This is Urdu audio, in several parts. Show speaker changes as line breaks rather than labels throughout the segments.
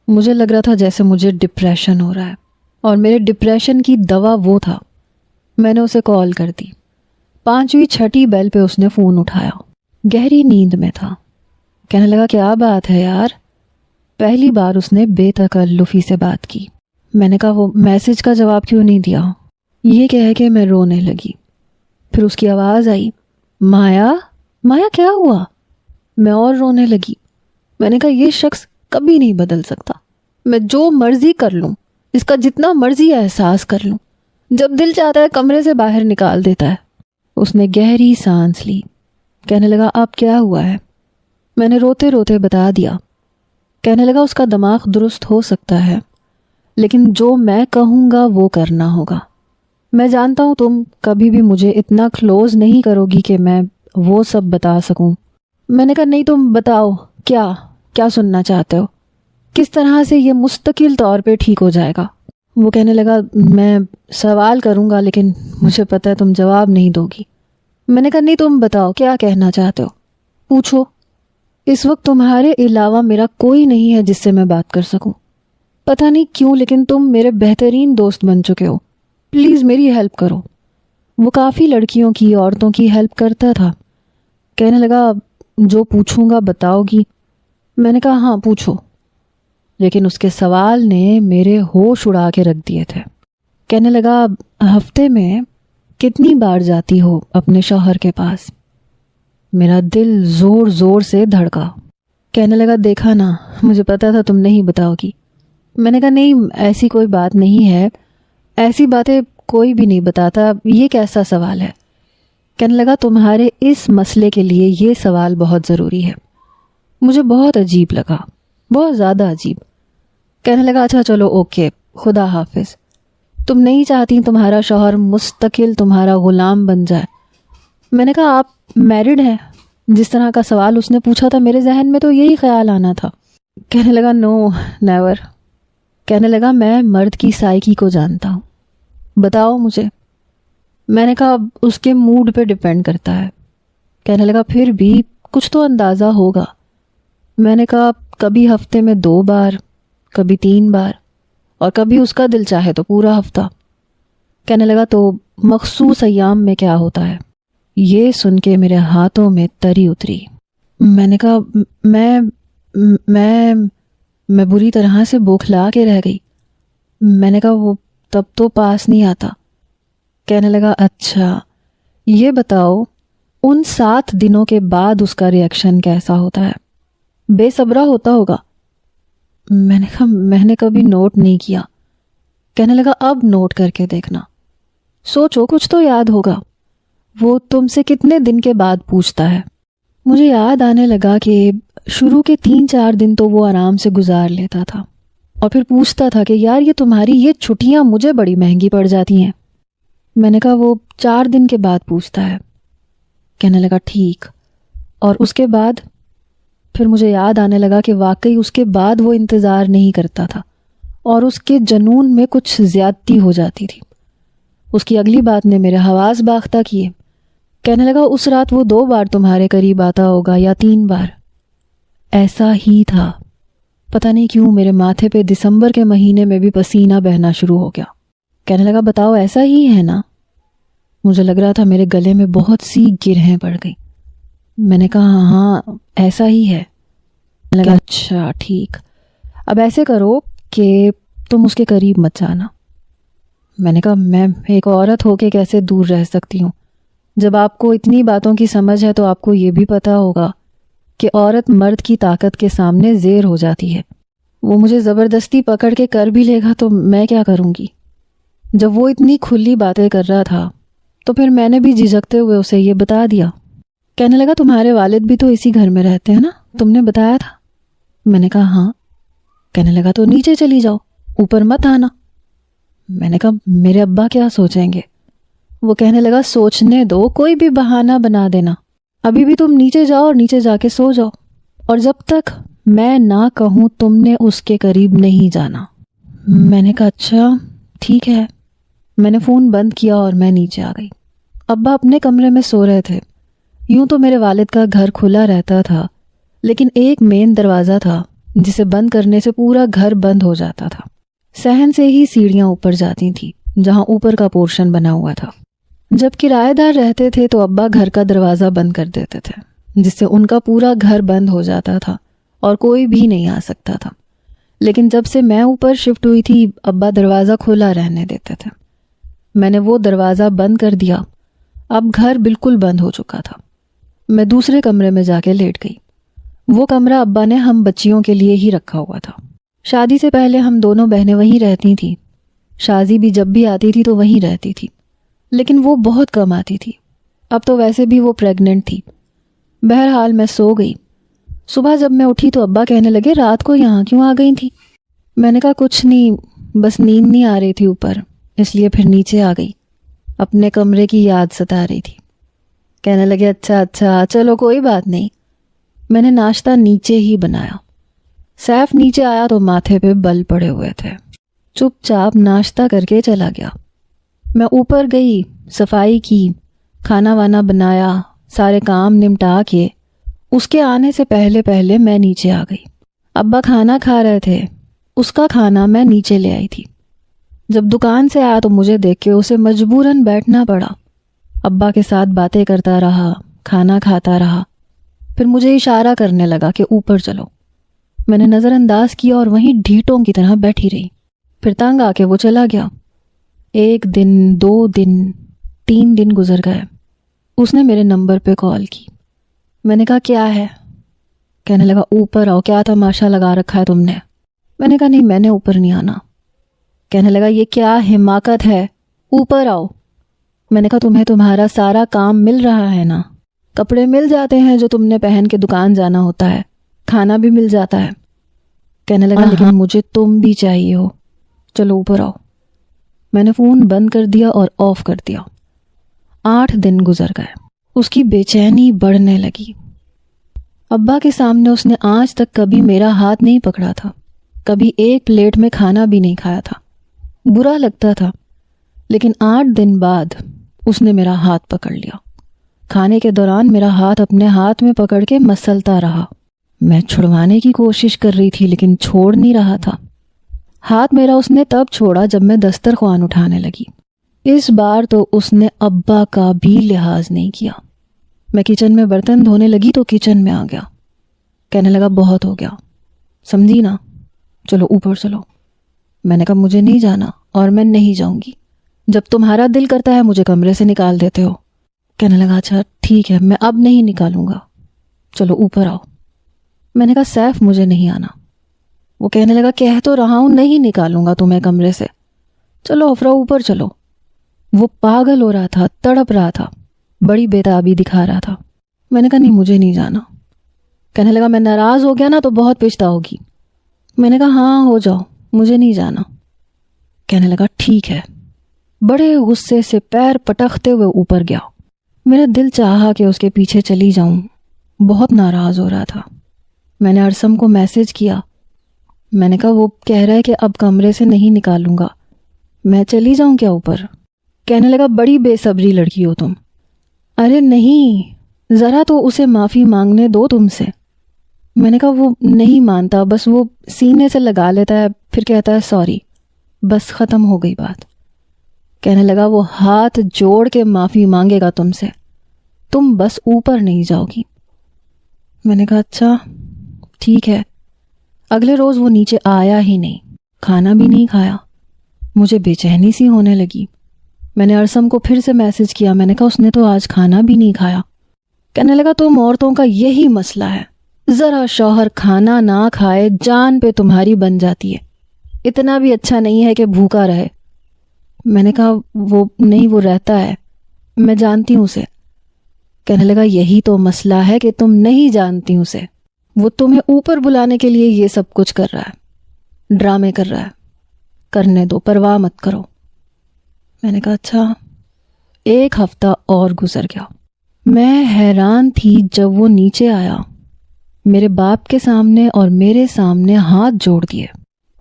مجھے لگ رہا تھا جیسے مجھے ڈپریشن ہو رہا ہے، اور میرے ڈپریشن کی دوا وہ تھا۔ میں نے اسے کال کر دی۔ 5ویں 6ٹھی بیل پہ اس نے فون اٹھایا، گہری نیند میں تھا۔ کہنے لگا کیا بات ہے یار؟ پہلی بار اس نے بے تکلفی سے بات کی۔ میں نے کہا وہ میسج کا جواب کیوں نہیں دیا؟ یہ کہہ کے میں رونے لگی۔ پھر اس کی آواز آئی، مایا مایا کیا ہوا؟ میں اور رونے لگی۔ میں نے کہا یہ شخص کبھی نہیں بدل سکتا، میں جو مرضی کر لوں، اس کا جتنا مرضی احساس کر لوں، جب دل چاہتا ہے کمرے سے باہر نکال دیتا ہے۔ اس نے گہری سانس لی۔ کہنے لگا اب کیا ہوا ہے؟ میں نے روتے روتے بتا دیا۔ کہنے لگا اس کا دماغ درست ہو سکتا ہے، لیکن جو میں کہوں گا وہ کرنا ہوگا۔ میں جانتا ہوں تم کبھی بھی مجھے اتنا کلوز نہیں کرو گی کہ میں وہ سب بتا سکوں۔ میں نے کہا نہیں، تم بتاؤ کیا سننا چاہتے ہو؟ کس طرح سے یہ مستقل طور پہ ٹھیک ہو جائے گا؟ وہ کہنے لگا میں سوال کروں گا لیکن مجھے پتہ ہے تم جواب نہیں دو گی۔ میں نے کہا نہیں، تم بتاؤ کیا کہنا چاہتے ہو، پوچھو۔ اس وقت تمہارے علاوہ میرا کوئی نہیں ہے جس سے میں بات کر سکوں۔ پتہ نہیں کیوں لیکن تم میرے بہترین دوست بن چکے ہو، پلیز میری ہیلپ کرو۔ وہ کافی لڑکیوں کی، عورتوں کی ہیلپ کرتا تھا۔ کہنے لگا جو پوچھوں گا بتاؤ گی؟ میں نے کہا ہاں پوچھو، لیکن اس کے سوال نے میرے ہوش اڑا کے رکھ دیے تھے۔ کہنے لگا ہفتے میں کتنی بار جاتی ہو اپنے شوہر کے پاس؟ میرا دل زور زور سے دھڑکا۔ کہنے لگا دیکھا نا، مجھے پتا تھا تم نہیں بتاؤ گی۔ میں نے کہا نہیں، ایسی کوئی بات نہیں ہے، ایسی باتیں کوئی بھی نہیں بتاتا، یہ کیسا سوال ہے؟ کہنے لگا تمہارے اس مسئلے کے لیے یہ سوال بہت ضروری ہے۔ مجھے بہت عجیب لگا، بہت زیادہ عجیب۔ کہنے لگا اچھا چلو اوکے، خدا حافظ۔ تم نہیں چاہتی تمہارا شوہر مستقل تمہارا غلام بن جائے؟ میں نے کہا آپ میرڈ ہیں؟ جس طرح کا سوال اس نے پوچھا تھا میرے ذہن میں تو یہی خیال آنا تھا۔ کہنے لگا نو نیور۔ کہنے لگا میں مرد کی سائیکی کو جانتا ہوں، بتاؤ مجھے۔ میں نے کہا اس کے موڈ پہ ڈیپینڈ کرتا ہے۔ کہنے لگا پھر بھی کچھ تو اندازہ ہوگا۔ میں نے کہا کبھی ہفتے میں 2 بار، کبھی 3 بار، اور کبھی اس کا دل چاہے تو پورا ہفتہ۔ کہنے لگا تو مخصوص ایام میں کیا ہوتا ہے؟ یہ سن کے میرے ہاتھوں میں تری اتری۔ میں نے کہا میں بری طرح سے بوکھلا کے رہ گئی۔ میں نے کہا وہ تب تو پاس نہیں آتا۔ کہنے لگا اچھا یہ بتاؤ ان 7 دنوں کے بعد اس کا ریئیکشن کیسا ہوتا ہے؟ بے صبرا ہوتا ہوگا۔ میں نے کہا میں نے کبھی نوٹ نہیں کیا۔ کہنے لگا اب نوٹ کر کے دیکھنا، سوچو کچھ تو یاد ہوگا۔ وہ تم سے کتنے دن کے بعد پوچھتا ہے؟ مجھے یاد آنے لگا کہ شروع کے 3-4 دن تو وہ آرام سے گزار لیتا تھا، اور پھر پوچھتا تھا کہ یار یہ تمہاری یہ چھٹیاں مجھے بڑی مہنگی پڑ جاتی ہیں۔ میں نے کہا وہ 4 دن کے بعد پوچھتا ہے۔ کہنے لگا ٹھیک، اور اس کے بعد؟ پھر مجھے یاد آنے لگا کہ واقعی اس کے بعد وہ انتظار نہیں کرتا تھا، اور اس کے جنون میں کچھ زیادتی ہو جاتی تھی۔ اس کی اگلی بات نے میرے حواس باختہ کیے۔ کہنے لگا اس رات وہ 2 بار تمہارے قریب آتا ہوگا یا 3 بار۔ ایسا ہی تھا، پتہ نہیں کیوں میرے ماتھے پہ دسمبر کے مہینے میں بھی پسینہ بہنا شروع ہو گیا۔ کہنے لگا بتاؤ ایسا ہی ہے نا؟ مجھے لگ رہا تھا میرے گلے میں بہت سی گرہیں پڑ گئی۔ میں نے کہا ہاں ایسا ہی ہے۔ کہنے لگا اچھا ٹھیک، اب ایسے کرو کہ تم اس کے قریب مت جانا۔ میں نے کہا میں ایک عورت ہو کے کیسے دور رہ سکتی ہوں؟ جب آپ کو اتنی باتوں کی سمجھ ہے تو آپ کو یہ بھی پتہ ہوگا کہ عورت مرد کی طاقت کے سامنے زیر ہو جاتی ہے۔ وہ مجھے زبردستی پکڑ کے کر بھی لے گا تو میں کیا کروں گی؟ جب وہ اتنی کھلی باتیں کر رہا تھا تو پھر میں نے بھی جھجکتے ہوئے اسے یہ بتا دیا۔ کہنے لگا تمہارے والد بھی تو اسی گھر میں رہتے ہیں نا، تم نے بتایا تھا۔ میں نے کہا ہاں۔ کہنے لگا تو نیچے چلی جاؤ، اوپر مت آنا۔ میں نے کہا میرے ابا کیا سوچیں گے؟ وہ کہنے لگا سوچنے دو، کوئی بھی بہانہ بنا دینا، ابھی بھی تم نیچے جاؤ اور نیچے جا کے سو جاؤ، اور جب تک میں نہ کہوں تم نے اس کے قریب نہیں جانا۔ میں نے کہا اچھا ٹھیک ہے۔ میں نے فون بند کیا اور میں نیچے آ گئی۔ ابا اپنے کمرے میں سو رہے تھے۔ یوں تو میرے والد کا گھر کھلا رہتا تھا، لیکن ایک مین دروازہ تھا جسے بند کرنے سے پورا گھر بند ہو جاتا تھا۔ صحن سے ہی سیڑھیاں اوپر جاتی تھیں جہاں اوپر کا پورشن بنا ہوا تھا۔ جب کرایہ دار رہتے تھے تو ابا گھر کا دروازہ بند کر دیتے تھے، جس سے ان کا پورا گھر بند ہو جاتا تھا اور کوئی بھی نہیں آ سکتا تھا۔ لیکن جب سے میں اوپر شفٹ ہوئی تھی ابا دروازہ کھلا رہنے دیتے تھے۔ میں نے وہ دروازہ بند کر دیا۔ اب گھر بالکل بند ہو چکا تھا۔ میں دوسرے کمرے میں جا کے لیٹ گئی۔ وہ کمرہ ابا نے ہم بچیوں کے لیے ہی رکھا ہوا تھا۔ شادی سے پہلے ہم دونوں بہنیں وہیں رہتی تھیں۔ شازی بھی جب بھی آتی تھی تو وہیں رہتی تھی، لیکن وہ بہت کم آتی تھی۔ اب تو ویسے بھی وہ پریگننٹ تھی۔ بہرحال میں سو گئی۔ صبح جب میں اٹھی تو ابا کہنے لگے رات کو یہاں کیوں آ گئی تھی؟ میں نے کہا کچھ نہیں، بس نیند نہیں آ رہی تھی اوپر، اس لیے پھر نیچے آ گئی۔ اپنے کمرے کی یاد ستا رہی تھی۔ کہنے لگے اچھا چلو کوئی بات نہیں۔ میں نے ناشتہ نیچے ہی بنایا۔ سیف نیچے آیا تو ماتھے پہ بل پڑے ہوئے تھے۔ چپ چاپ ناشتہ کر کے چلا گیا۔ میں اوپر گئی، صفائی کی، کھانا وانا بنایا، سارے کام نمٹا کے اس کے آنے سے پہلے میں نیچے آ گئی۔ ابا کھانا کھا رہے تھے، اس کا کھانا میں نیچے لے آئی تھی۔ جب دکان سے آیا تو مجھے دیکھ کے اسے مجبوراً بیٹھنا پڑا۔ ابا کے ساتھ باتیں کرتا رہا، کھانا کھاتا رہا، پھر مجھے اشارہ کرنے لگا کہ اوپر چلو۔ میں نے نظر انداز کیا اور وہیں ڈھیٹوں کی طرح بیٹھی رہی۔ پھر تنگ آ کے وہ چلا گیا۔ 1 دن، 2 دن، 3 دن گزر گئے۔ اس نے میرے نمبر پہ کال کی۔ میں نے کہا کیا ہے؟ کہنے لگا اوپر آؤ، کیا تماشا لگا رکھا ہے تم نے؟ میں نے کہا نہیں، میں نے اوپر نہیں آنا۔ کہنے لگا یہ کیا حماقت ہے، اوپر آؤ۔ میں نے کہا تمہیں تمہارا سارا کام مل رہا ہے نا، کپڑے مل جاتے ہیں جو تم نے پہن کے دکان جانا ہوتا ہے، کھانا بھی مل جاتا ہے۔ کہنے لگا لیکن مجھے تم بھی چاہیے ہو، چلو اوپر آؤ۔ میں نے فون بند کر دیا اور آف کر دیا۔ 8 دن گزر گئے۔ اس کی بے چینی بڑھنے لگی۔ ابا کے سامنے اس نے آج تک کبھی میرا ہاتھ نہیں پکڑا تھا، کبھی ایک پلیٹ میں کھانا بھی نہیں کھایا تھا۔ برا لگتا تھا، لیکن 8 دن بعد اس نے میرا ہاتھ پکڑ لیا۔ کھانے کے دوران میرا ہاتھ اپنے ہاتھ میں پکڑ کے مسلتا رہا۔ میں چھڑوانے کی کوشش کر رہی تھی لیکن چھوڑ نہیں رہا تھا۔ ہاتھ میرا اس نے تب چھوڑا جب میں دسترخوان اٹھانے لگی۔ اس بار تو اس نے ابا کا بھی لحاظ نہیں کیا۔ میں کچن میں برتن دھونے لگی تو کچن میں آ گیا۔ کہنے لگا بہت ہو گیا، سمجھی نا، چلو اوپر چلو۔ میں نے کہا مجھے نہیں جانا اور میں نہیں جاؤں گی، جب تمہارا دل کرتا ہے مجھے کمرے سے نکال دیتے ہو۔ کہنے لگا اچھا ٹھیک ہے، میں اب نہیں نکالوں گا، چلو اوپر آؤ۔ میں نے کہا سیف مجھے نہیں آنا۔ وہ کہنے لگا کہہ تو رہا ہوں نہیں نکالوں گا تمہیں کمرے سے، چلو افرا اوپر چلو۔ وہ پاگل ہو رہا تھا، تڑپ رہا تھا، بڑی بےتابی دکھا رہا تھا۔ میں نے کہا نہیں مجھے نہیں جانا۔ کہنے لگا میں ناراض ہو گیا نا تو بہت پچھتا ہوگی۔ میں نے کہا ہاں ہو جاؤ، مجھے نہیں جانا۔ کہنے لگا ٹھیک ہے۔ بڑے غصے سے پیر پٹکتے ہوئے اوپر گیا۔ میرا دل چاہا کہ اس کے پیچھے چلی جاؤں، بہت ناراض ہو رہا تھا۔ میں نے ارسم کو میسج کیا۔ میں نے کہا وہ کہہ رہا ہے کہ اب کمرے سے نہیں نکالوں گا، میں چلی جاؤں کیا اوپر؟ کہنے لگا بڑی بے صبری لڑکی ہو تم۔ ارے نہیں، ذرا تو اسے معافی مانگنے دو تم سے۔ میں نے کہا وہ نہیں مانتا، بس وہ سینے سے لگا لیتا ہے پھر کہتا ہے سوری، بس ختم ہو گئی بات۔ کہنے لگا وہ ہاتھ جوڑ کے معافی مانگے گا تم سے، تم بس اوپر نہیں جاؤ گی۔ میں نے کہا اچھا ٹھیک ہے۔ اگلے روز وہ نیچے آیا ہی نہیں، کھانا بھی نہیں کھایا۔ مجھے بے چینی سی ہونے لگی۔ میں نے ارسم کو پھر سے میسج کیا۔ میں نے کہا اس نے تو آج کھانا بھی نہیں کھایا۔ کہنے لگا تم عورتوں کا یہی مسئلہ ہے، ذرا شوہر کھانا نہ کھائے جان پہ تمہاری بن جاتی ہے، اتنا بھی اچھا نہیں ہے کہ بھوکا رہے۔ میں نے کہا وہ نہیں، وہ رہتا ہے، میں جانتی ہوں اسے۔ کہنے لگا یہی تو مسئلہ ہے کہ تم نہیں جانتی اسے، وہ تمہیں اوپر بلانے کے لیے یہ سب کچھ کر رہا ہے، ڈرامے کر رہا ہے، کرنے دو، پرواہ مت کرو۔ میں نے کہا اچھا۔ 1 ہفتہ اور گزر گیا۔ میں حیران تھی جب وہ نیچے آیا، میرے باپ کے سامنے اور میرے سامنے ہاتھ جوڑ دیے۔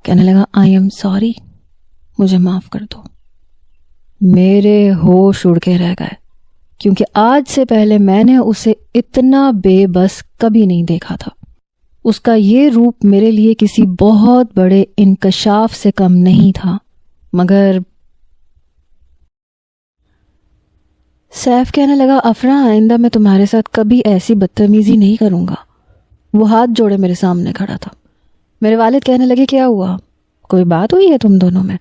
کہنے لگا آئی ایم سوری، مجھے معاف کر دو۔ میرے ہوش اڑ کے رہ گئے، کیونکہ آج سے پہلے میں نے اسے اتنا بے بس کبھی نہیں دیکھا تھا۔ اس کا یہ روپ میرے لیے کسی بہت بڑے انکشاف سے کم نہیں تھا، مگر سیف کہنے لگا افرا آئندہ میں تمہارے ساتھ کبھی ایسی بدتمیزی نہیں کروں گا۔ وہ ہاتھ جوڑے میرے سامنے کھڑا تھا۔ میرے والد کہنے لگے کیا ہوا، کوئی بات ہوئی ہے تم دونوں میں؟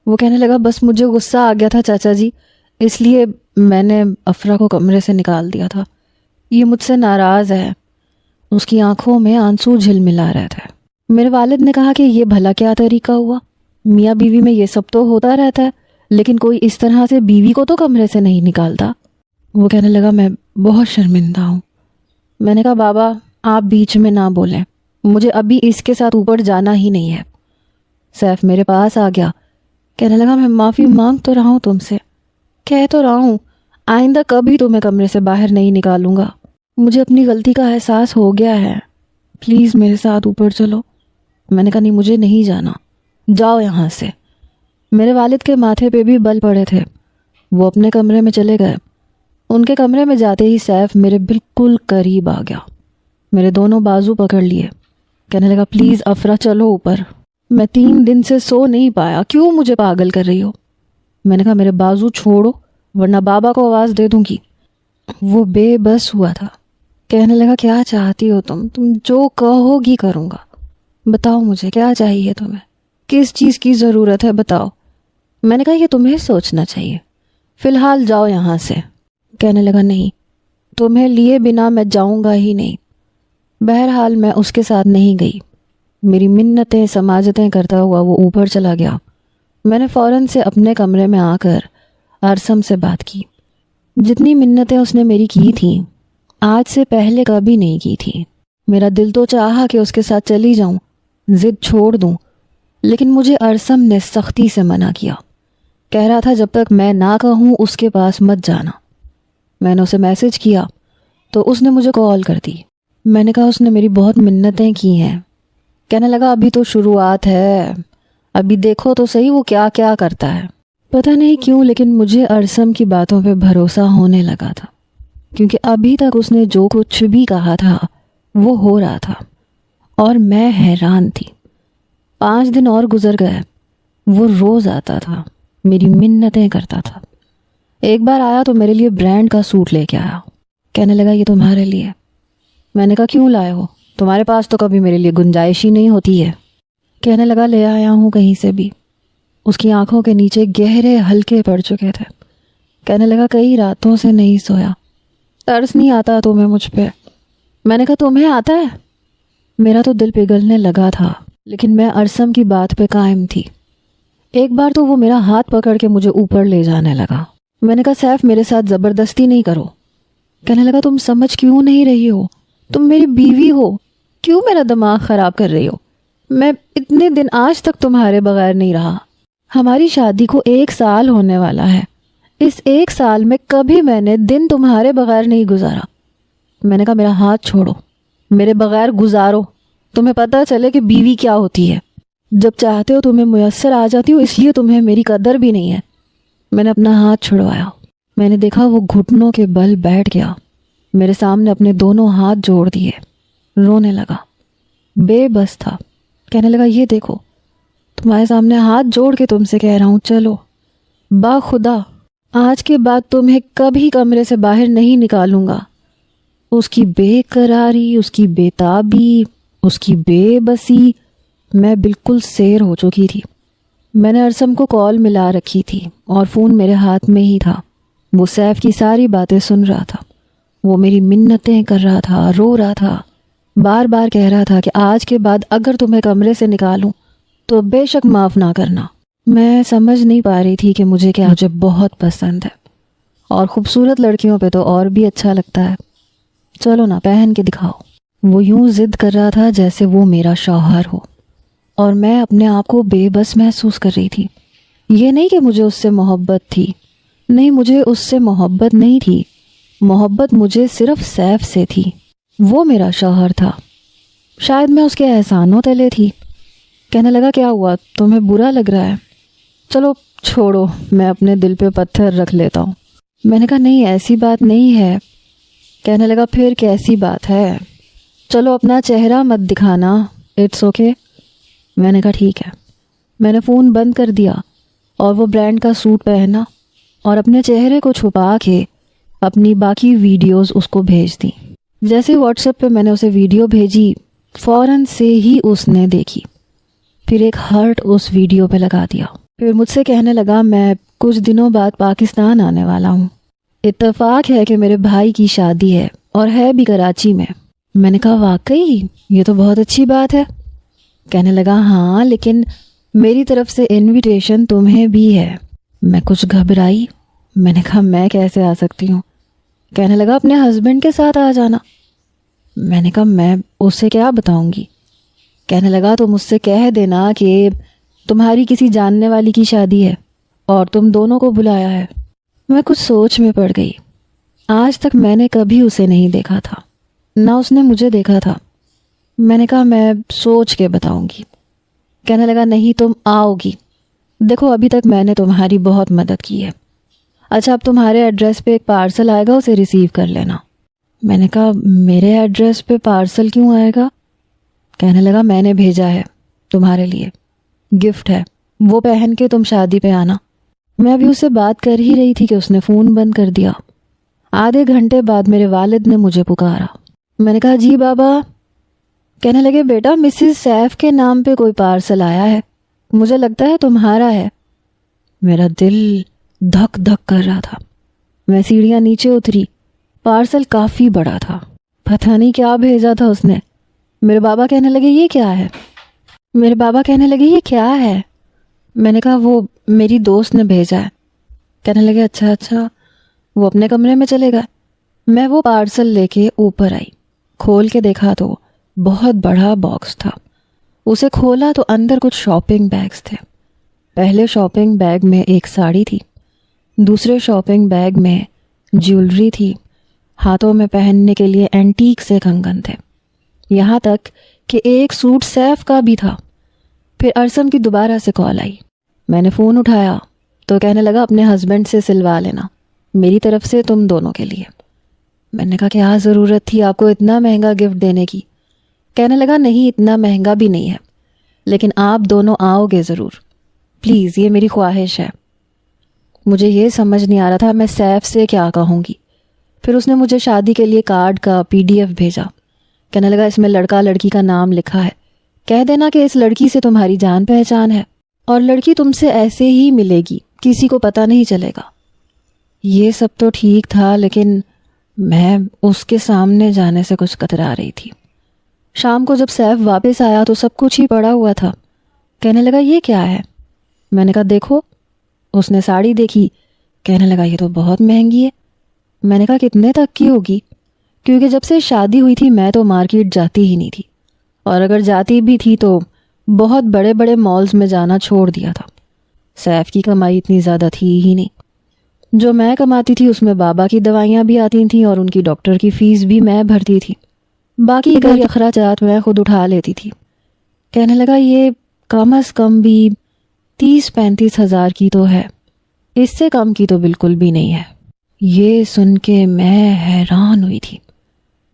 وہ کہنے لگا بس مجھے غصہ آ گیا تھا چاچا جی، اس لیے میں نے افرا کو کمرے سے نکال دیا تھا، یہ مجھ سے ناراض ہے۔ اس کی آنکھوں میں آنسو جھلملا رہے تھے۔ میرے والد نے کہا کہ یہ بھلا کیا طریقہ ہوا، میاں بیوی میں یہ سب تو ہوتا رہتا ہے، لیکن کوئی اس طرح سے بیوی کو تو کمرے سے نہیں نکالتا۔ وہ کہنے لگا میں بہت شرمندہ ہوں۔ میں نے کہا بابا آپ بیچ میں نہ بولیں، مجھے ابھی اس کے ساتھ اوپر جانا ہی نہیں ہے۔ سیف میرے پاس آ گیا، کہنے لگا میں معافی مانگ تو رہا ہوں تم سے، کہہ تو رہا ہوں آئندہ کبھی تمہیں کمرے سے باہر نہیں نکالوں گا، مجھے اپنی غلطی کا احساس ہو گیا ہے، پلیز میرے ساتھ اوپر چلو۔ میں نے کہا نہیں مجھے نہیں جانا، جاؤ یہاں سے۔ میرے والد کے ماتھے پہ بھی بل پڑے تھے، وہ اپنے کمرے میں چلے گئے۔ ان کے کمرے میں جاتے ہی سیف میرے بالکل قریب آ گیا، میرے دونوں بازو پکڑ لیے، کہنے لگا پلیز افرا چلو اوپر، میں 3 دن سے سو نہیں پایا، کیوں مجھے پاگل کر رہی ہو؟ میں نے کہا میرے بازو چھوڑو ورنہ بابا کو آواز دے دوں گی۔ وہ بے بس ہوا تھا، کہنے لگا کیا چاہتی ہو تم جو کہو گی کروں گا، بتاؤ مجھے کیا چاہیے تمہیں، کس چیز کی ضرورت ہے بتاؤ۔ میں نے کہا یہ تمہیں سوچنا چاہیے، فی الحال جاؤ یہاں سے۔ کہنے لگا نہیں تمہیں لیے بنا میں جاؤں گا ہی نہیں۔ بہرحال میں اس کے ساتھ نہیں گئی، میری منتیں سماجتیں کرتا ہوا وہ اوپر چلا گیا۔ میں نے فوراً سے اپنے کمرے میں آ کر ارسم سے بات کی، جتنی منتیں اس نے میری کی تھیں آج سے پہلے کبھی نہیں کی تھی۔ میرا دل تو چاہا کہ اس کے ساتھ چلی جاؤں، ضد چھوڑ دوں، لیکن مجھے ارسم نے سختی سے منع کیا، کہہ رہا تھا جب تک میں نہ کہوں اس کے پاس مت جانا۔ میں نے اسے میسج کیا تو اس نے مجھے کال کر دی۔ میں نے کہا اس نے میری بہت منتیں کی ہیں۔ کہنے لگا ابھی تو شروعات ہے، ابھی دیکھو تو صحیح وہ کیا کیا کرتا ہے۔ پتہ نہیں کیوں لیکن مجھے ارسم کی باتوں پہ بھروسہ ہونے لگا تھا، کیونکہ ابھی تک اس نے جو کچھ بھی کہا تھا وہ ہو رہا تھا اور میں حیران تھی۔ 5 دن اور گزر گئے، وہ روز آتا تھا، میری منتیں کرتا تھا۔ ایک بار آیا تو میرے لیے برانڈ کا سوٹ لے کے آیا، کہنے لگا یہ تمہارے لیے۔ میں نے کہا کیوں لائے ہو، تمہارے پاس تو کبھی میرے لیے گنجائش ہی نہیں ہوتی ہے۔ کہنے لگا لے آیا ہوں کہیں سے بھی۔ اس کی آنکھوں کے نیچے گہرے ہلکے پڑ چکے تھے۔ کہنے لگا کئی راتوں سے نہیں سویا، ترس نہیں آتا تمہیں مجھ پہ؟ میں نے کہا تمہیں آتا ہے؟ میرا تو دل پگھلنے لگا تھا، لیکن میں ارسم کی بات پہ قائم تھی۔ ایک بار تو وہ میرا ہاتھ پکڑ کے مجھے اوپر لے جانے لگا۔ میں نے کہا سیف میرے ساتھ زبردستی نہیں کرو۔ کہنے لگا تم سمجھ کیوں نہیں رہی ہو، تم میری بیوی ہو، کیوں میرا دماغ خراب کر رہی ہو؟ میں اتنے دن آج تک تمہارے بغیر نہیں رہا، ہماری شادی کو 1 سال ہونے والا ہے، اس 1 سال میں کبھی میں نے دن تمہارے بغیر نہیں گزارا۔ میں نے کہا میرا ہاتھ چھوڑو، میرے بغیر گزارو، تمہیں پتہ چلے کہ بیوی کیا ہوتی ہے، جب چاہتے ہو تمہیں میسر آ جاتی ہو، اس لیے تمہیں میری قدر بھی نہیں ہے۔ میں نے اپنا ہاتھ چھڑوایا، میں نے دیکھا وہ گھٹنوں کے بل بیٹھ گیا، میرے سامنے اپنے دونوں ہاتھ جوڑ دیے، رونے لگا، بے بس تھا۔ کہنے لگا یہ دیکھو تمہارے سامنے ہاتھ جوڑ کے تم سے کہہ رہا ہوں چلو، با خدا آج کے بعد تمہیں کبھی کمرے سے باہر نہیں نکالوں گا۔ اس کی بے قراری، اس کی بے تابی، اس کی بے بسی، میں بالکل سیر ہو چکی تھی۔ میں نے ارسم کو کال ملا رکھی تھی اور فون میرے ہاتھ میں ہی تھا۔ وہ سیف کی ساری باتیں سن رہا تھا، وہ میری منتیں کر رہا تھا، رو رہا تھا، بار بار کہہ رہا تھا کہ آج کے بعد اگر تمہیں کمرے سے نکالوں تو بے شک معاف نہ کرنا۔ میں سمجھ نہیں پا رہی تھی کہ مجھے کیا، مجھے بہت پسند ہے اور خوبصورت لڑکیوں پہ تو اور بھی اچھا لگتا ہے، چلو نا پہن کے دکھاؤ۔ وہ یوں ضد کر رہا تھا جیسے وہ میرا شوہر ہو، اور میں اپنے آپ کو بے بس محسوس کر رہی تھی۔ یہ نہیں کہ مجھے اس سے محبت تھی، نہیں مجھے اس سے محبت نہیں تھی، محبت مجھے صرف سیف سے تھی، وہ میرا شوہر تھا، شاید میں اس کے احسانوں تلے تھی۔ کہنے لگا کیا ہوا، تمہیں برا لگ رہا ہے؟ چلو چھوڑو، میں اپنے دل پہ پتھر رکھ لیتا ہوں۔ میں نے کہا نہیں ایسی بات نہیں ہے۔ کہنے لگا پھر کیسی بات ہے؟ چلو اپنا چہرہ مت دکھانا، اٹس اوکے۔ میں نے کہا ٹھیک ہے۔ میں نے فون بند کر دیا اور وہ برانڈ کا سوٹ پہنا اور اپنے چہرے کو چھپا کے اپنی باقی ویڈیوز اس کو بھیج دیں۔ جیسے واٹس ایپ پہ میں نے اسے ویڈیو بھیجی، فوراً سے ہی اس نے دیکھی، پھر ایک ہارٹ اس ویڈیو پہ لگا دیا۔ پھر مجھ سے کہنے لگا میں کچھ دنوں بعد پاکستان آنے والا ہوں، اتفاق ہے کہ میرے بھائی کی شادی ہے اور ہے بھی کراچی میں۔ میں نے کہا واقعی یہ تو بہت اچھی بات ہے۔ کہنے لگا ہاں، لیکن میری طرف سے انویٹیشن تمہیں بھی ہے۔ میں کچھ گھبرائی، میں نے کہا میں کیسے آ سکتی ہوں؟ کہنے لگا اپنے ہسبینڈ کے ساتھ آ جانا۔ میں نے کہا میں اس سے کیا بتاؤں گی؟ کہنے لگا تم مجھ سے کہہ دینا کہ تمہاری کسی جاننے والی کی شادی ہے اور تم دونوں کو بلایا ہے۔ میں کچھ سوچ میں پڑ گئی۔ آج تک میں نے کبھی اسے نہیں دیکھا تھا، نہ اس نے مجھے دیکھا تھا۔ میں نے کہا میں سوچ کے بتاؤں گی۔ کہنے لگا نہیں تم آؤ گی، دیکھو ابھی تک میں نے تمہاری بہت مدد کی ہے۔ اچھا اب تمہارے ایڈریس پہ ایک پارسل آئے گا، اسے ریسیو کر لینا۔ میں نے کہا میرے ایڈریس پہ پارسل کیوں آئے گا؟ کہنے لگا میں نے بھیجا ہے تمہارے لیے، گفٹ ہے، وہ پہن کے تم شادی پہ آنا۔ میں ابھی اس سے بات کر ہی رہی تھی کہ اس نے فون بند کر دیا۔ آدھے گھنٹے بعد میرے والد نے مجھے پکارا۔ میں نے کہا جی بابا۔ کہنے لگے بیٹا مسز سیف کے نام پہ کوئی پارسل آیا ہے، مجھے لگتا ہے تمہارا ہے۔ میرا دل دھک دھک کر رہا تھا۔ میں سیڑھیاں نیچے اتری، پارسل کافی بڑا تھا، پتہ نہیں کیا بھیجا تھا اس نے۔ میرے بابا کہنے لگے یہ کیا ہے؟ میرے بابا کہنے لگے یہ کیا ہے؟ میں نے کہا وہ میری دوست نے بھیجا ہے۔ کہنے لگے اچھا، وہ اپنے کمرے میں چلے گئے۔ میں وہ پارسل لے کے اوپر آئی، کھول کے دیکھا تو بہت بڑا باکس تھا۔ اسے کھولا تو اندر کچھ شاپنگ بیگز تھے۔ پہلے شاپنگ بیگ میں ایک ساڑی تھی، دوسرے شاپنگ بیگ میں جیولری تھی، ہاتھوں میں پہننے کے لیے اینٹیک سے کنگن تھے، یہاں تک کہ ایک سوٹ سیف کا بھی تھا۔ پھر ارسم کی دوبارہ سے کال آئی۔ میں نے فون اٹھایا تو کہنے لگا اپنے ہسبینڈ سے سلوا لینا، میری طرف سے تم دونوں کے لیے۔ میں نے کہا کیا ضرورت تھی آپ کو اتنا مہنگا گفٹ دینے کی؟ کہنے لگا نہیں اتنا مہنگا بھی نہیں ہے، لیکن آپ دونوں آؤ گے ضرور، پلیز یہ میری خواہش ہے۔ مجھے یہ سمجھ نہیں آ رہا تھا میں سیف سے کیا کہوں گی۔ پھر اس نے مجھے شادی کے لیے کارڈ کا PDF بھیجا۔ کہنے لگا اس میں لڑکا لڑکی کا نام لکھا ہے، کہہ دینا کہ اس لڑکی سے تمہاری جان پہچان ہے اور لڑکی تم سے ایسے ہی ملے گی، کسی کو پتہ نہیں چلے گا۔ یہ سب تو ٹھیک تھا، لیکن میں اس کے سامنے جانے سے کچھ کترا رہی تھی۔ شام کو جب سیف واپس آیا تو سب کچھ ہی پڑا ہوا تھا۔ کہنے لگا یہ کیا ہے؟ میں نے کہا دیکھو۔ اس نے ساڑی دیکھی، کہنے لگا یہ تو بہت مہنگی ہے۔ میں نے کہا کتنے تک کی ہوگی؟ کیونکہ جب سے شادی ہوئی تھی میں تو مارکیٹ جاتی ہی نہیں تھی، اور اگر جاتی بھی تھی تو بہت بڑے بڑے مالز میں جانا چھوڑ دیا تھا۔ سیف کی کمائی اتنی زیادہ تھی ہی نہیں، جو میں کماتی تھی اس میں بابا کی دوائیاں بھی آتی تھیں اور ان کی ڈاکٹر کی فیس بھی میں بھرتی تھی، باقی گھر اخراجات میں خود اٹھا لیتی تھی۔ کہنے لگا یہ کم از کم بھی 30-35 ہزار کی تو ہے، اس سے کم کی تو بالکل بھی نہیں ہے۔ یہ سن کے میں حیران ہوئی تھی۔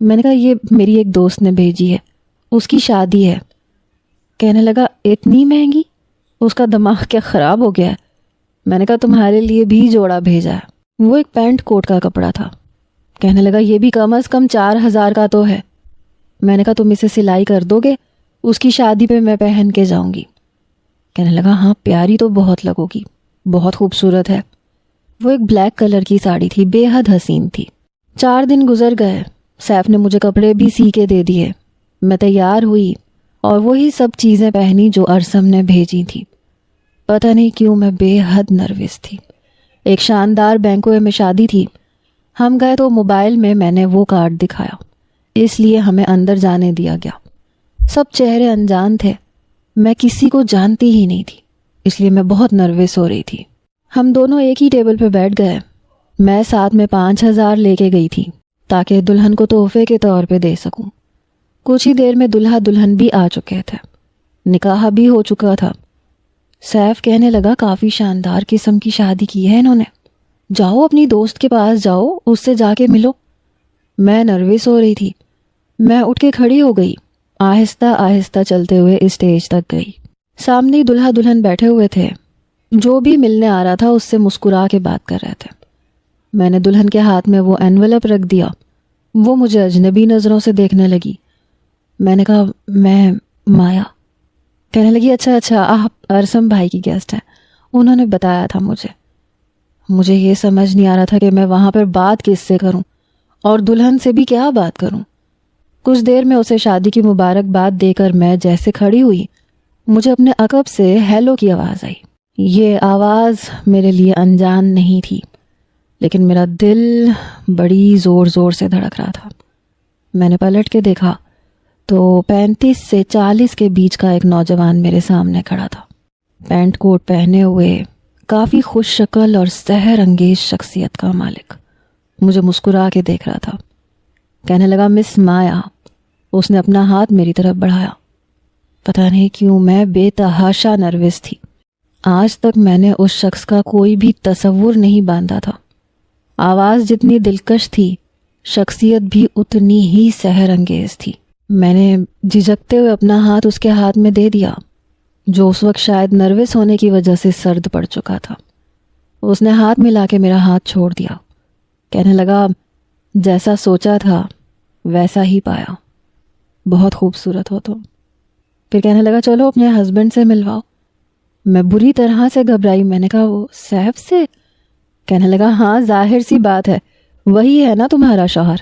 میں نے کہا یہ میری ایک دوست نے بھیجی ہے، اس کی شادی ہے۔ کہنے لگا اتنی مہنگی؟ اس کا دماغ کیا خراب ہو گیا ہے؟ میں نے کہا تمہارے لیے بھی جوڑا بھیجا ہے، وہ ایک پینٹ کوٹ کا کپڑا تھا۔ کہنے لگا یہ بھی کم از کم 4,000 کا تو ہے۔ میں نے کہا تم اسے سلائی کر دو گے؟ اس کی شادی پہ میں پہن کے جاؤں گی۔ کہنے لگا ہاں پیاری تو بہت لگو گی، بہت خوبصورت ہے۔ وہ ایک بلیک کلر کی ساڑی تھی، بے حد حسین تھی۔ 4 دن گزر گئے، سیف نے مجھے کپڑے بھی سی کے دے دیے۔ میں تیار ہوئی اور وہی سب چیزیں پہنی جو ارسم نے بھیجی تھی۔ پتہ نہیں کیوں میں بے حد نروس تھی۔ ایک شاندار بینکوے میں شادی تھی۔ ہم گئے تو موبائل میں میں نے وہ کارڈ دکھایا، اس لیے ہمیں اندر جانے دیا گیا۔ سب چہرے انجان تھے، میں کسی کو جانتی ہی نہیں تھی، اس لیے میں بہت نروس ہو رہی تھی۔ ہم دونوں ایک ہی ٹیبل پہ بیٹھ گئے۔ میں ساتھ میں 5,000 لے کے گئی تھی تاکہ دلہن کو تحفے کے طور پہ دے سکوں۔ کچھ ہی دیر میں دلہا دلہن بھی آ چکے تھے، نکاح بھی ہو چکا تھا۔ سیف کہنے لگا کافی شاندار قسم کی شادی کی ہے انہوں نے، جاؤ اپنی دوست کے پاس جاؤ، اس سے جا کے ملو۔ میں نروس ہو رہی تھی، میں اٹھ کے کھڑی ہو گئی، آہستہ آہستہ چلتے ہوئے اسٹیج تک گئی۔ سامنے دلہا دلہن بیٹھے ہوئے تھے، جو بھی ملنے آ رہا تھا اس سے مسکرا کے بات کر رہے تھے۔ میں نے دلہن کے ہاتھ میں وہ اینولپ رکھ دیا، وہ مجھے اجنبی نظروں سے دیکھنے لگی۔ میں نے کہا میں مایا۔ کہنے لگی اچھا آپ ارسم بھائی کی گیسٹ ہیں، انہوں نے بتایا تھا مجھے یہ سمجھ نہیں آ رہا تھا کہ میں وہاں پر بات کس سے کروں اور دلہن سے بھی کیا بات کروں۔ کچھ دیر میں اسے شادی کی مبارکباد دے کر میں جیسے کھڑی ہوئی، مجھے اپنے عقب سے ہیلو کی آواز آئی۔ یہ آواز میرے لیے انجان نہیں تھی، لیکن میرا دل بڑی زور زور سے دھڑک رہا تھا۔ میں نے پلٹ کے دیکھا تو 35 سے 40 کے بیچ کا ایک نوجوان میرے سامنے کھڑا تھا، پینٹ کوٹ پہنے ہوئے، کافی خوش شکل اور سحر انگیز شخصیت کا مالک مجھے مسکرا کے دیکھ رہا تھا۔ کہنے لگا مس مایا۔ اس نے اپنا ہاتھ میری طرف بڑھایا۔ پتہ نہیں کیوں میں بے تحاشا نروس تھی۔ آج تک میں نے اس شخص کا کوئی بھی تصور نہیں باندھا تھا۔ آواز جتنی دلکش تھی، شخصیت بھی اتنی ہی سحر انگیز تھی۔ میں نے جھجکتے ہوئے اپنا ہاتھ اس کے ہاتھ میں دے دیا، جو اس وقت شاید نروس ہونے کی وجہ سے سرد پڑ چکا تھا۔ اس نے ہاتھ ملا کے میرا ہاتھ چھوڑ دیا۔ کہنے لگا جیسا سوچا تھا ویسا ہی پایا، بہت خوبصورت ہو تم۔ پھر کہنے لگا چلو اپنے ہسبینڈ سے ملواؤ۔ میں بری طرح سے گھبرائی۔ میں نے کہا وہ سیف سے؟ کہنے لگا ہاں ظاہر سی بات ہے، وہی ہے نا تمہارا شوہر۔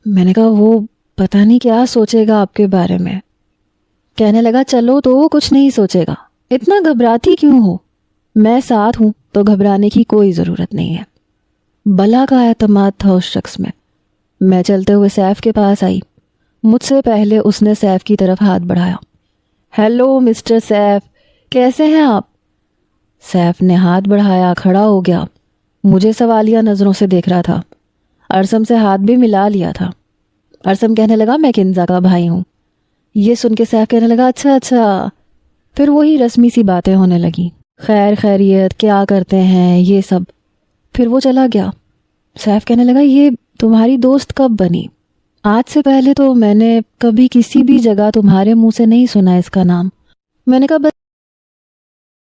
میں نے کہا وہ پتہ نہیں کیا سوچے گا آپ کے بارے میں۔ کہنے لگا چلو تو وہ کچھ نہیں سوچے گا، اتنا گھبراتی کیوں ہو؟ میں ساتھ ہوں تو گھبرانے کی کوئی ضرورت نہیں ہے۔ بلا کا اعتماد تھا اس شخص میں۔ میں چلتے ہوئے سیف کے پاس آئی۔ مجھ سے پہلے اس نے سیف کی طرف ہاتھ بڑھایا۔ ہیلو مسٹر سیف، کیسے ہیں آپ؟ سیف نے ہاتھ بڑھایا، کھڑا ہو گیا، مجھے سوالیہ نظروں سے دیکھ رہا تھا۔ ارسم سے ہاتھ بھی ملا لیا تھا۔ ارسم کہنے لگا میں کنزا کا بھائی ہوں۔ یہ سن کے سیف کہنے لگا اچھا۔ پھر وہی رسمی سی باتیں ہونے لگیں، خیر خیریت، کیا کرتے ہیں، یہ سب۔ پھر وہ چلا گیا۔ سیف کہنے لگا یہ تمہاری دوست کب بنی؟ آج سے پہلے تو میں نے کبھی کسی بھی جگہ تمہارے منہ سے نہیں سنا اس کا نام۔ میں نے کہا